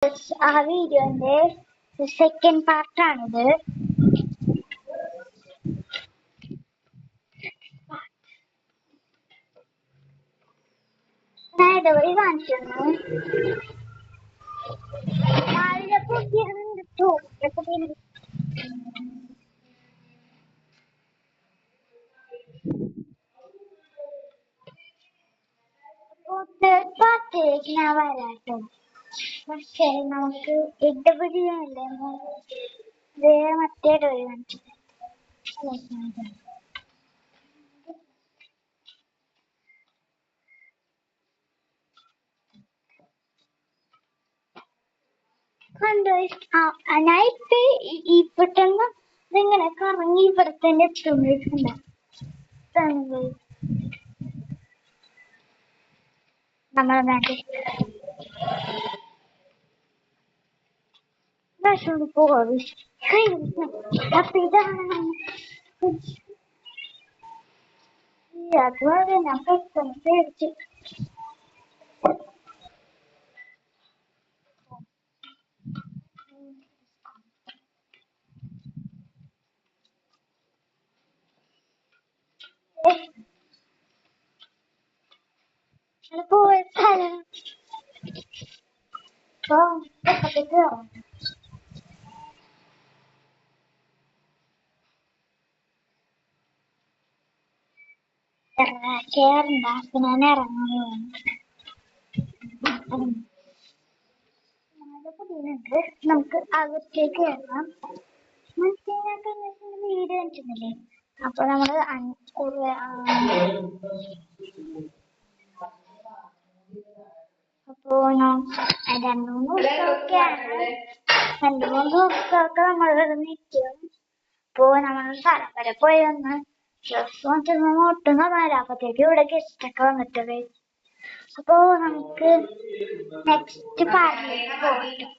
Guys, ആ വീഡിയോന്റെ second പാർട്ടാണിത്. ഞാൻ ഇതുവഴി കാണിച്ചു തന്നു. രാവിലെ പൊട്ടിയിരുന്നു. പാർട്ടിലേക്ക് ഞാൻ വരാട്ടോ. പക്ഷേ നമുക്ക് ഇടപെടിയല്ലേ വേറെ മറ്റേ ഡോറി കാണിച്ചു. കണ്ടോ? ഞാൻ പെട്ടെന്ന് ഇതിങ്ങനെ കറങ്ങി ഇവിടെ തന്നെ എത്തുന്നുണ്ട്. നമ്മളെ നാട്ടിൽ പോവാ. അപ്പൊ ഇതാണ് അതുപോലെ ഞാൻ പെട്ടെന്ന് പേടിച്ചു. പോയ സ്ഥലം കേറണ്ട. അപ്പൊ ഞാൻ ഇറങ്ങുന്നു. നമുക്ക് അകത്തേക്ക് കയറാം. വീട് കണ്ടിട്ടുന്നില്ലേ? അപ്പൊ നമ്മള് അപ്പോ രണ്ടു മൂന്ന് ദിവസമൊക്കെ നമ്മളിവിടെ നിൽക്കും. അപ്പോ നമ്മൾ സ്ഥലം വരെ പോയി വന്ന് ഒട്ടും കാണാനില്ല. അപ്പത്തേക്ക് ഇവിടെ ഗസ്റ്റൊക്കെ വന്നിട്ടത്. അപ്പോ നമുക്ക് നെക്സ്റ്റ് പാർട്ടിലേക്ക് പോകാം.